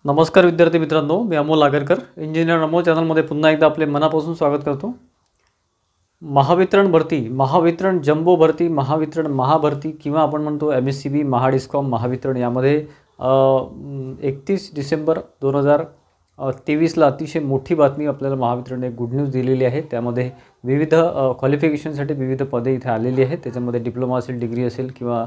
नमस्कार विद्यार्थी मित्रांनो, मी अमोल आगरकर इंजिनियर अमोल चॅनलमध्ये पुन्हा एकदा आपले मनापासून स्वागत करतो। महावितरण भरती, महावितरण जम्बो भरती, महावितरण महाभरती किंवा आपण म्हणतो MSCB महाडिस्कॉम महावितरण यामध्ये 31 डिसेंबर 2023ला अतिशय मोठी बातमी आपल्याला महावितरणने गुड न्यूज दिलेली आहे। त्यामध्ये विविध क्वालिफिकेशनसाठी विविध पदे इथे आलेली आहेत। त्याच्यामध्ये डिप्लोमा असेल, डिग्री असेल किंवा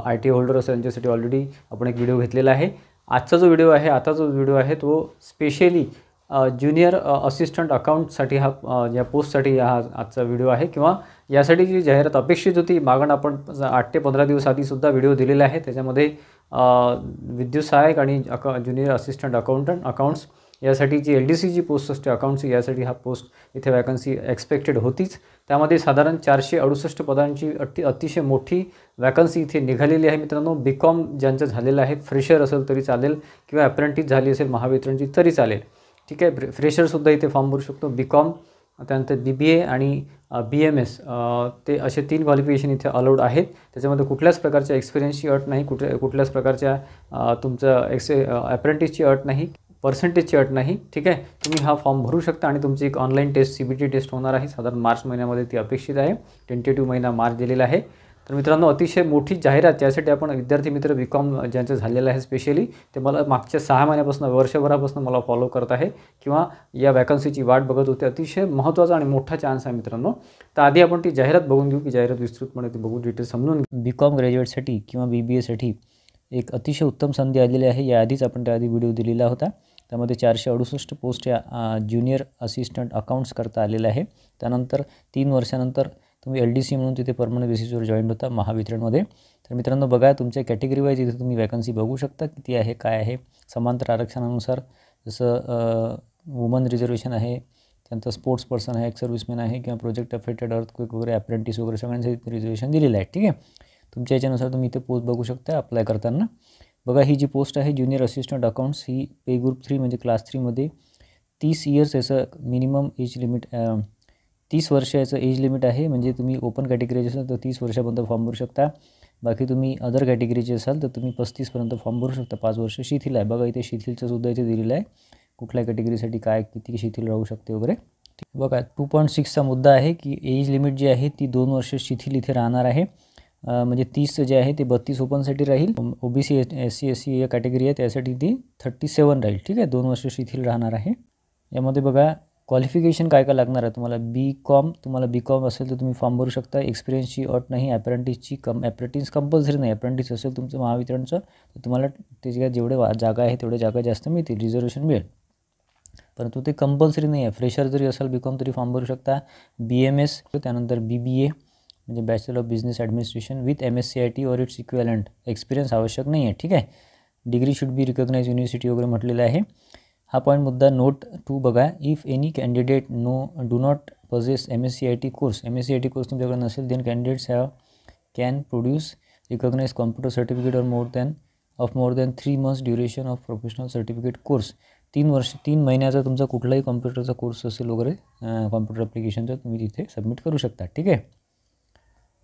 IT होल्डर असेल यांच्यासाठी ऑलरेडी आपण एक व्हिडिओ घेतलेला आहे। आजचा जो व्हिडिओ आहे, आता जो व्हिडिओ आहे तो स्पेशली ज्युनियर असिस्टंट अकाउंटसाठी या पोस्टसाठी आजचा व्हिडिओ आहे किंवा यासाठी जी जाहिरात अपेक्षित होती मागण आपण 8 ते 15 दिवस आधीसुद्धा व्हिडिओ दिलेला आहे। त्याच्यामध्ये विद्युत सहायक आणि ज्युनियर असिस्टंट अकाउंट्स यासाठी जी LDC पोस्ट असते अकाउंट्सची, यासाठी हा पोस्ट इथे वॅकन्सी एक्सपेक्टेड होतीच। त्यामध्ये साधारण 468 पदांची अतिशय मोठी वॅकन्सी इथे निघालेली आहे। मित्रांनो, BCom ज्यांचं झालेलं आहे, फ्रेशर असेल तरी चालेल किंवा अप्रेंटिस झाली असेल महावितरणची तरी चालेल, ठीक आहे। फ्रेशरसुद्धा इथे फॉर्म भरू शकतो। BCom, त्यानंतर BBA आणि BMS ते असे 3 क्वालिफिकेशन इथे अलाउड आहेत। त्याच्यामध्ये कुठल्याच प्रकारच्या एक्सपिरियन्सची अट नाही, कुठल्याच प्रकारच्या तुमचं अप्रेंटिसची अट नाही, पर्सेंटेजची अट नाही, ठीक आहे। तुम्ही हा फॉर्म भरू शकता आणि तुमची एक ऑनलाईन टेस्ट CBT टेस्ट होणार आहे। साधारण मार्च महिन्यामध्ये ती अपेक्षित आहे। टेंटेटिव्ह महिना मार्च दिलेला आहे। तर मित्रांनो, अतिशय मोठी जाहिरात त्यासाठी आपण विद्यार्थी मित्र BCom ज्यांचं झालेलं आहे स्पेशली ते मला मागच्या 6 महिन्यापासून वर्षभरापासून मला फॉलो करत आहे किंवा या वॅकन्सीची वाट बघत होते। अतिशय महत्त्वाचा आणि मोठा चान्स आहे मित्रांनो। तर आधी आपण ती जाहिरात बघून घेऊ की जाहिरात विस्तृतपणे ती बघू, डिटेल समजून BCom ग्रॅज्युएटसाठी किंवा BBAसाठी एक अतिशय उत्तम संधी आलेली आहे। याआधीच आपण त्याआधी व्हिडिओ दिलेला होता। त्यामध्ये 468 पोस्ट या ज्युनियर असिस्टंट अकाउंट्स करता आलेल्या आहे। त्यानंतर 3 वर्षानंतर तुम्ही LDC म्हणून तिथे परमनंट बेसिसवर जॉईन होता महावितरणमध्ये। तर मित्रांनो बघा, तुमच्या कॅटेगरी वाईज इथे तुम्ही वॅकन्सी बघू शकता किती आहे, काय आहे। समांतर आरक्षणानुसार जसं वुमन रिझर्वेशन आहे, त्यानंतर स्पोर्ट्स पर्सन आहे, एक्स सर्व्हिसमॅन आहे किंवा प्रोजेक्ट अफेक्टेड अर्थक्वेक वगैरे अप्रेंटिस वगैरे सगळ्यांसाठी रिझर्वेशन दिलेलं आहे, ठीक आहे। तुमच्या याच्यानुसार तुम्ही इथे पोस्ट बघू शकता अप्लाय करताना। बघा, ही जी पोस्ट आहे ज्युनियर असिस्टंट अकाउंट्स, ही पे ग्रुप 3 म्हणजे क्लास 3 मध्ये 30 इयर्स याचं मिनिमम एज लिमिट 30 वर्ष याचं एज लिमिट आहे। म्हणजे तुम्ही ओपन कॅटेगरीचे असाल तर 30 वर्षापर्यंत फॉर्म भरू शकता। बाकी तुम्ही अदर कॅटेगरीचे असाल तर तुम्ही 35पर्यंत फॉर्म भरू शकता। 5 वर्ष शिथिल आहे। बघा, इथे शिथिलचं सुद्धा इथे दिलेलं आहे, कुठल्या कॅटेगरीसाठी काय किती शिथिल राहू शकते वगैरे। बघा, 2.6चा मुद्दा आहे की एज लिमिट जी आहे ती 2 वर्ष शिथिल इथे राहणार आहे। म्हणजे 30 जे आहे ते 32 ओपनसाठी राहील। OBC SC SC या कॅटेगरी आहे त्यासाठी ती 37 राहील, ठीक आहे। 2 वर्ष शिथिल राहणार आहे। यामध्ये बघा क्वालिफिकेशन काय काय लागणार आहे तुम्हाला। तुम्हाला BCom असेल तर तुम्ही फॉर्म भरू शकता। एक्सपिरियन्सची अट नाही, अप्रेंटिस कंपल्सरी नाही। अप्रेंटिस असेल तुमचं महावितरणचं तर तुम्हाला त्याच्या जेवढे जागा आहे तेवढे जागा जास्त मिळतील, रिझर्वेशन मिळेल, परंतु ते कंपल्सरी नाही आहे। फ्रेशर जरी असेल BCom तरी फॉर्म भरू शकता। BMS, त्यानंतर BBA म्हणजे bachelor of business administration with MSCIT और इट्स इक्विवलेंट एक्सपिरियन्स आवश्यक नाही आहे, ठीक आहे। Degree should be recognise university वगैरे म्हटलेलं आहे। हा पॉईंट मुद्दा नोट 2 बघा, if any candidate do not possess MSCIT course तुमच्याकडे नसेल then candidates can produce recognise computer certificate or more than 3 months duration of professional certificate course. 3 महिन्याचा तुमचा कुठलाही कॉम्प्युटरचा कोर्स असेल वगैरे कॉम्प्युटर ॲप्लिकेशनचा तुम्ही तिथे सबमिट करू शकता, ठीक आहे।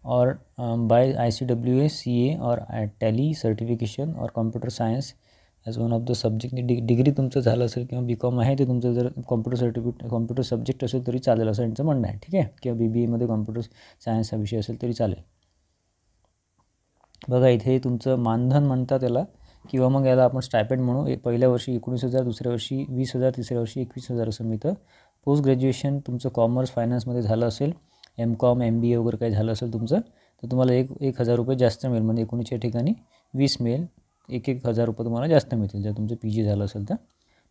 और बाय ICWA CA और टॅली सर्टिफिकेशन और computer science as one of the subject. Degree तुमचं झालं असेल किंवा BCom आहे ते तुमचं जर कॉम्प्युटर सब्जेक्ट असेल तरी चालेल असं यांचं म्हणणं आहे, ठीक आहे। किंवा BBAमध्ये कॉम्प्युटर सायन्स हा विषय असेल तरी चालेल। बघा, इथे तुमचं मानधन म्हणतात त्याला किंवा मग याला आपण स्टायपेंड म्हणू। पहिल्या वर्षी 19,000, दुसऱ्या वर्षी 20,000, तिसऱ्या वर्षी 21,000 असं मिळतं। पोस्ट ग्रॅज्युएशन तुमचं कॉमर्स फायनान्समध्ये झालं असेल, MCom MBA वगैरे काही झालं असेल तुमचं तर तुम्हाला 1,000 रुपये जास्त मिळेल। म्हणजे 19च्या ठिकाणी 20 मिळेल, 1,000 रुपये तुम्हाला जास्त मिळतील जर तुमचं PG झालं असेल तर।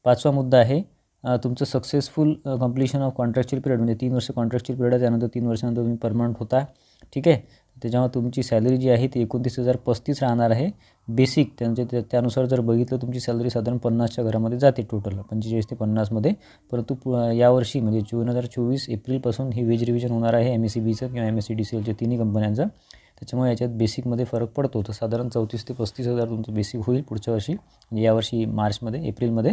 5वा मुद्दा आहे तुमचं successful completion of contractual period, म्हणजे 3 वर्ष कॉन्ट्रॅक्च्युअल पिरियड आहे, त्यानंतर 3 वर्षानंतर तुम्ही परमनंट होता, ठीक आहे। त्याच्यामुळे तुमची सॅलरी जी आहे ती 29,035 राहणार आहे बेसिक। त्यानुसार जर बघितलं तुमची सॅलरी साधारण 50च्या घरामध्ये जाते टोटल, 45 ते 50मध्ये। परंतु यावर्षी म्हणजे 2024 एप्रिलपासून ही वेज रिव्हिजन होणार आहे MSCBचं किंवा MSCDCLच्या तिन्ही कंपन्यांचं। त्याच्यामुळे याच्यात बेसिकमध्ये फरक पडतो। तर साधारण 34 ते 35,000 तुमचं बेसिक होईल पुढच्या वर्षी, म्हणजे यावर्षी एप्रिलमध्ये।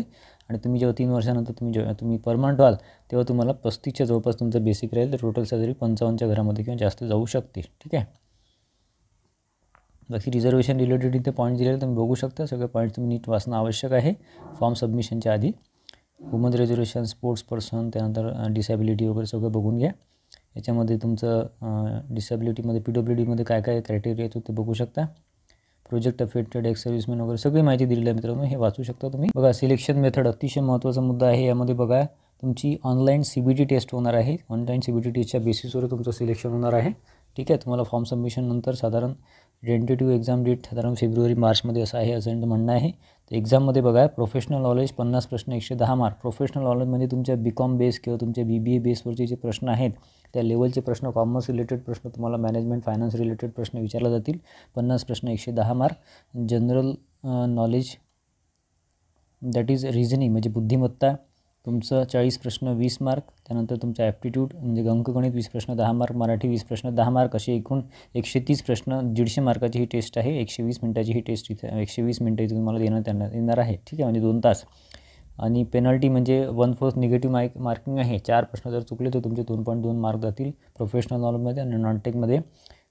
आणि तुम्ही जेव्हा 3 वर्षानंतर तुम्ही परमनंट व्हाल तेव्हा तुम्हाला 35च्या जवळपास तुमचं बेसिक राहील। तर टोटल सॅलरी 55च्या घरामध्ये किंवा जास्त जाऊ शकते, ठीक आहे। बाकी रिझर्वेशन रिलेटेड इथे पॉईंट दिलेले तुम्ही बघू शकता. सगळे पॉईंट तुम्ही नीट वाचणं आवश्यक आहे फॉर्म सबमिशनच्या आधी. वुमन रिझर्वेशन, स्पोर्ट्स पर्सन, त्यानंतर डिसॅबिलिटी वगैरे सगळं बघून घ्या. याच्यामध्ये तुमचं डिसॅबिलिटीमध्ये PWDमध्ये काय काय क्रायटेरिया येतो ते बघू शकता. प्रोजेक्ट अफेक्टेड, एक्स सर्व्हिसमॅन वगैरे सगळी माहिती दिलेली आहे मित्रांनो, हे वाचू शकता तुम्ही. बघा सिलेक्शन मेथड अतिशय महत्त्वाचा मुद्दा आहे. यामध्ये बघा तुमची ऑनलाईन CBT टेस्ट होणार आहे. ऑनलाईन CBT टेस्टच्या बेसिसवर तुमचं सिलेक्शन होणार आहे. ठीक आहे. तुम्हाला फॉर्म सबमिशन नंतर साधारण टेंटेटिव्ह एक्झाम डेट साधारण फेब्रुवारी-मार्चमध्ये असं आहे, असं म्हणणं आहे. तर एक्झाममध्ये बघा प्रोफेशनल नॉलेज 50 प्रश्न 110 मार्क. प्रोफेशनल नॉलेज म्हणजे तुमच्या BCom बेस किंवा तुमच्या BBA बेसवरचे जे प्रश्न आहेत त्या लेवलचे प्रश्न, कॉमर्स रिलेटेड प्रश्न, तुम्हाला मॅनेजमेंट फायनान्स रिलेटेड प्रश्न विचारले जातील. 50 प्रश्न 110 mark. General knowledge that is reasoning म्हणजे बुद्धिमत्ता तुमचं 40 प्रश्न 20 मार्क. त्यानंतर तुमचा ॲप्टिट्यूड म्हणजे अंकगणित 20 प्रश्न 10 मार्क. मराठी 20 प्रश्न 10 मार्क. असे एकूण 130 प्रश्न 150 मार्काची ही टेस्ट आहे. 120 मिनटाची ही टेस्ट इथे 120 मिनटं इथे तुम्हाला देण्यात येणार आहे. ठीक आहे, म्हणजे 2 तास. आणि पेनल्टी म्हणजे 1/4 निगेटिव्ह मार्किंग आहे. 4 प्रश्न जर चुकले तर तुमचे 2.2 मार्क जातील प्रोफेशनल नॉलेजमध्ये. आणि नॉन टेकमध्ये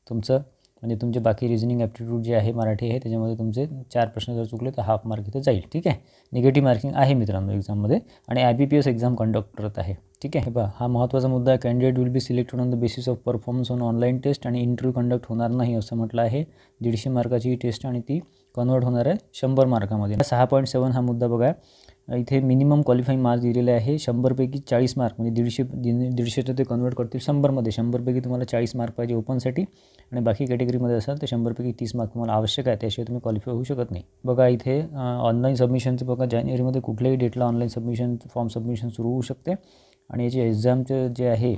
तुमचं म्हणजे तुमचे बाकी रिझनिंग ॲप्टिट्यूड जे आहे मराठी आहे त्याच्यामध्ये तुमचे 4 प्रश्न जर चुकले तर हाफ मार्क इथे जाईल. ठीक आहे, निगेटिव्ह मार्किंग आहे मित्रांनो एक्झाममध्ये. आणि IBPS एक्झाम कंडक्ट करत आहे. ठीक आहे. बघा हा महत्त्वाचा मुद्दा आहे. Candidate will be selected on the basis of performance on online test आणि इंटरव्ह्यू कंडक्ट होणार नाही असं म्हटलं आहे. 150 मार्काची ही टेस्ट आणि ती कन्वर्ट होणार आहे 100 मार्कामध्ये. 6.7 हा मुद्दा बघा. इथे मिनिमम क्वालिफाईंग मार्क्स दिलेले आहे. 100पैकी 40 मार्क म्हणजे 150 तर ते कन्वर्ट करतील 100मध्ये. 100पैकी तुम्हाला 40 मार्क पाहिजे ओपनसाठी आणि बाकी कॅटेगरीमध्ये असाल तर 100पैकी 30 मार्क तुम्हाला आवश्यक आहे. त्याशिवाय तुम्ही क्वालिफाय होऊ शकत नाही. बघा इथे ऑनलाईन सबमिशनचं बघा जानेवारीमध्ये कुठल्याही डेटला ऑनलाईन सबमिशन फॉर्म सबमिशन सुरू होऊ शकते. आणि याचे एक्झामचं जे आहे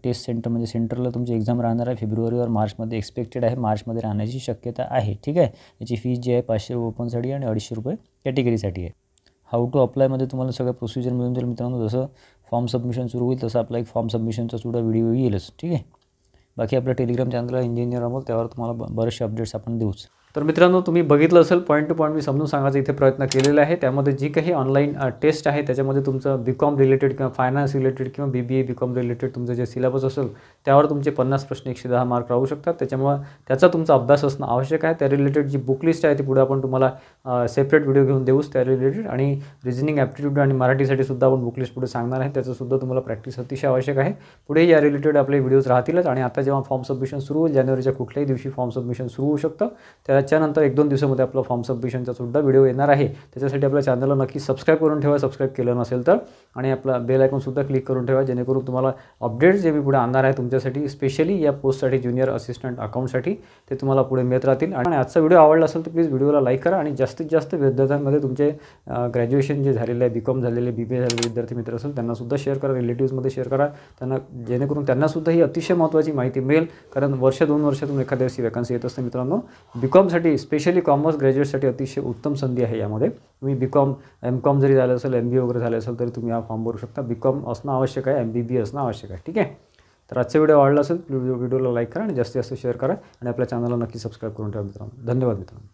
टेस्ट सेंटर म्हणजे सेंटरला तुमची एक्झाम राहणार आहे फेब्रुवारी मार्चमध्ये एक्सपेक्टेड आहे. मार्चमध्ये राहण्याची शक्यता आहे. ठीक आहे. याची फीज जी आहे 500 ओपनसाठी आणि 250 रुपये कॅटेगरीसाठी आहे. हाऊ टू अप्लायमध्ये तुम्हाला सगळं प्रोसिजर मिळून जाईल मित्रांनो. जसं फॉर्म सबमिशन सुरू होईल तसं आपला एक फॉर्म सबमिशनचा सुद्धा व्हिडिओ येईलच. ठीक आहे. बाकी आपल्या टेलिग्राम चॅनलला इंजिनियर अमोल, त्यावर तुम्हाला बरेचसे अपडेट्स आपण देऊच. तर मित्रांनो तुम्ही बघितलं असेल पॉईंट टू पॉईंट मी समजून सांगायचा इथे प्रयत्न केलेला आहे. त्यामध्ये जी काही ऑनलाईन टेस्ट आहे त्याच्यामध्ये तुमचं BCom रिलेटेड किंवा फायनान्स रिलेटेड किंवा BBA BCom रिलेटेड तुमचं जे सिलेबस असेल त्यावर तुमचे 50 प्रश्न 110 मार्क राहू शकतात. त्याच्यामुळं त्याचा तुमचा अभ्यास असणं आवश्यक आहे. त्या रिलेटेड जी बुक लिस्ट आहे ती पुढे आपण तुम्हाला सेपरेट व्हिडिओ घेऊन देऊच त्या रिलेटेड. आणि रिझनिंग ॲप्टिट्यूड आणि मराठीसाठी सुद्धा आपण बुक लिस्ट पुढे सांगणार आहे. त्याचंसुद्धा तुम्हाला प्रॅक्टिस अतिशय आवश्यक आहे. पुढे या रिलेटेड आपले व्हिडिओज राहतीलच. आणि आता जेव्हा फॉर्म सबमिशन सुरू होईल जानेवारीच्या कुठल्याही दिवशी फॉर्म सबमिशन सुरू होऊ शकतं. त्याच्यानंतर 1-2 दिवसामध्ये आपला फॉर्म सबमिशनचा सुद्धा व्हिडिओ येणार आहे. त्याच्यासाठी आपल्या चॅनलला नक्की सबस्क्राईब करून ठेवा सबस्क्राईब केलं नसेल तर. आणि आपला बेल आयकॉनसुद्धा क्लिक करून ठेवा जेणेकरून तुम्हाला अपडेट्स जे मी पुढे आणणार आहे तुमच्यासाठी स्पेशली या पोस्टसाठी ज्युनियर असिस्टंट अकाउंटसाठी ते तुम्हाला पुढे मिळत राहतील. आणि आजचा व्हिडिओ आवडला असेल तर प्लीज व्हिडिओला लाईक करा. आणि जास्तीत जास्त विद्यार्थ्यांमध्ये तुमचे ग्रॅज्युएशन जे झालेले आहे BCom झालेले BBA झालेले विद्यार्थी मित्र असेल त्यांनासुद्धा शेअर करा. रिलेटिव्समध्ये शेअर करा त्यांना जेणेकरून त्यांनासुद्धा ही अतिशय महत्त्वाची माहिती मिळेल. कारण 1-2 वर्षातून एखाद्या दिवशी वॅकन्सी येत असते मित्रांनो. BComसाठी स्पेशली कॉमर्स ग्रॅज्युएटसाठी अतिशय उत्तम संधी आहे. यामध्ये तुम्ही BCom MCom जरी झालं असेल MBA वगैरे झाले असेल तरी तुम्ही हा फॉर्म भरू शकता. BCom असणं आवश्यक आहे, MBBA असणं आवश्यक आहे. ठीक आहे. तर आजचा व्हिडिओ आवडला असेल व्हिडिओला लाईक करा आणि जास्तीत जास्त शेअर करा आणि आपल्या चॅनलला नक्की सबस्क्राईब करून ठेवा मित्रांनो. धन्यवाद मित्रांनो.